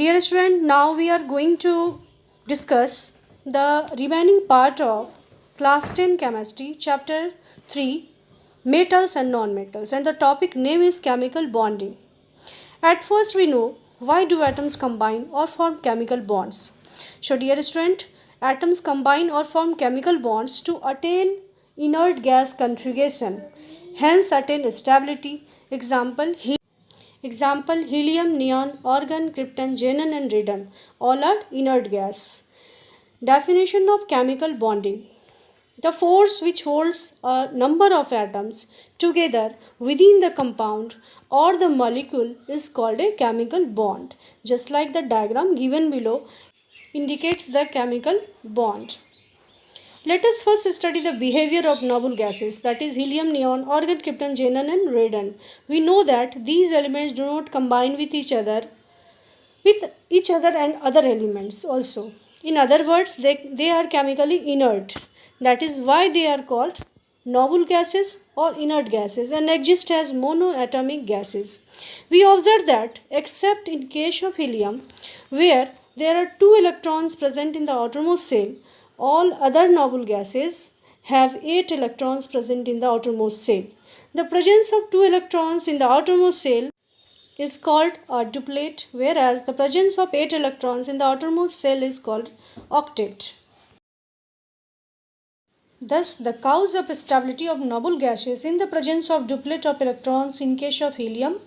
dear student, now we are going to discuss the remaining part of class 10 chemistry chapter 3 metals and non-metals, and the topic name is chemical bonding. At first we know why do atoms combine or form chemical bonds. So dear student, atoms combine or form chemical bonds to attain inert gas configuration, hence attain stability. Example helium, neon, argon, krypton, xenon and radon all are inert gas. Definition of chemical bonding. The force which holds a number of atoms together within the compound or the molecule is called a chemical bond. Just like the diagram given below indicates the chemical bond. Let us first study the behavior of noble gases, that is helium, neon, argon, krypton, xenon and radon. We know that these elements do not combine with each other and other elements also. In other words, they are chemically inert. That is why they are called noble gases or inert gases and exist as monoatomic gases. We observe that except in case of helium, where there are 2 electrons present in the outermost shell, all other noble gases have 8 electrons present in the outermost shell. The presence of 2 electrons in the outermost shell is called a duplet, whereas the presence of 8 electrons in the outermost shell is called octet. Thus, the cause of stability of noble gases in the presence of duplet of electrons in case of helium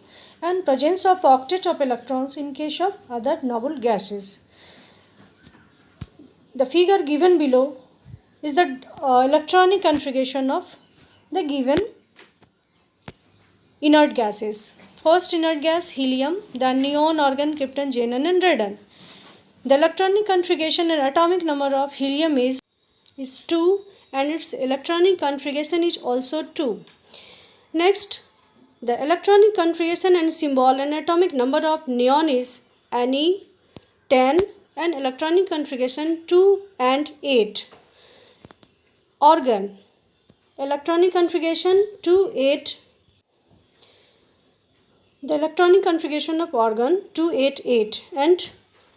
and presence of octet of electrons in case of other noble gases. The figure given below is the electronic configuration of the given inert gases. First inert gas helium, then neon, argon, krypton, xenon and radon. The electronic configuration and atomic number of helium is 2 and its electronic configuration is also 2. Next, the electronic configuration and symbol and atomic number of neon is Ne, 10 and electronic configuration 2 and 8. Argon, electronic configuration 2, 8. The electronic configuration of argon 288 and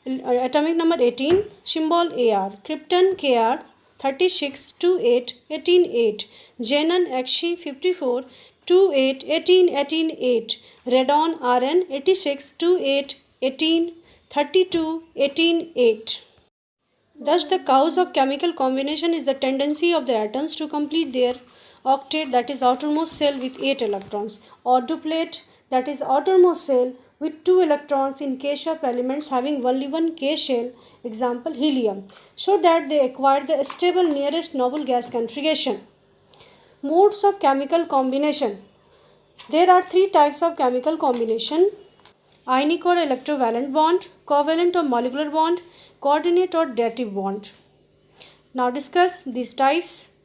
atomic number 18, symbol Ar. Krypton Kr 36 28 18 8. Xenon Xc 54 28 18 18 8. Radon Rn 86 28 18 32 18 8. Thus, the cause of chemical combination is the tendency of the atoms to complete their octet, that is outermost shell with 8 electrons, or duplet, that is outermost shell with 2 electrons in case of elements having only one k shell, example helium, so that they acquire the stable nearest noble gas configuration. Modes of chemical combination. There are 3 types of chemical combination: ionic or electrovalent bond, covalent or molecular bond, coordinate or dative bond. Now discuss these types.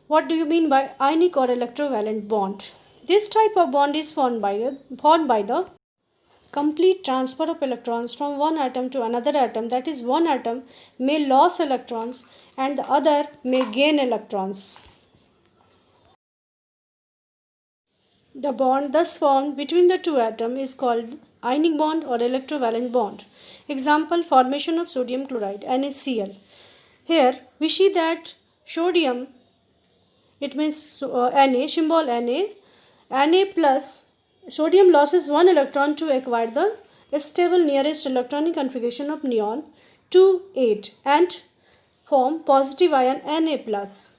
What do you mean by ionic or electrovalent bond? This type of bond is formed by the complete transfer of electrons from one atom to another atom, that is one atom may lose electrons and the other may gain electrons. The bond thus formed between the two atoms is called ionic bond or electrovalent bond. Example, formation of sodium chloride NaCl. Here we see that sodium, it means Na, symbol Na plus sodium loses one electron to acquire the stable nearest electronic configuration of neon 2, 8 and form positive ion Na plus.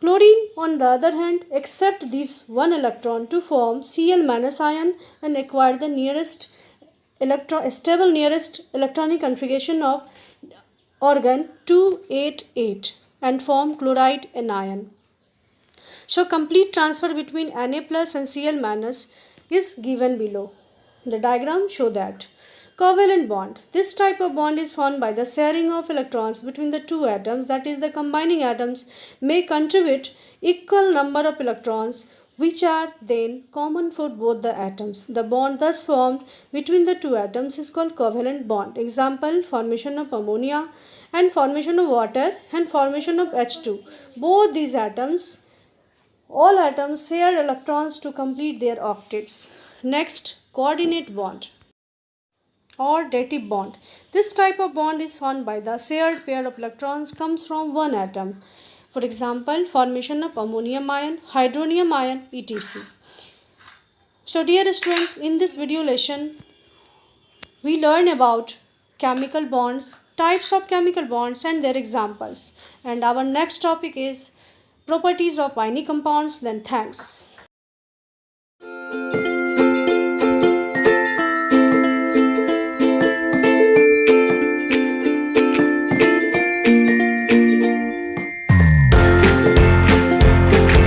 Chlorine, on the other hand, accepts this one electron to form Cl minus ion and acquire the stable nearest electronic configuration of argon 288 and form chloride anion. So complete transfer between Na plus and Cl minus is given below. The diagram show that. Covalent bond. This type of bond is formed by the sharing of electrons between the two atoms, that is the combining atoms may contribute equal number of electrons which are then common for both the atoms. The bond thus formed between the two atoms is called covalent bond. Example, formation of ammonia and formation of water and formation of H2. Both these atoms, all atoms share electrons to complete their octets. Next, coordinate bond. or dative bond. This type of bond is formed by the shared pair of electrons comes from one atom. For example, formation of ammonium ion, hydronium ion, etc. So dear student, in this video lesson, we learn about chemical bonds, types of chemical bonds and their examples. And our next topic is properties of ionic compounds. Then thanks.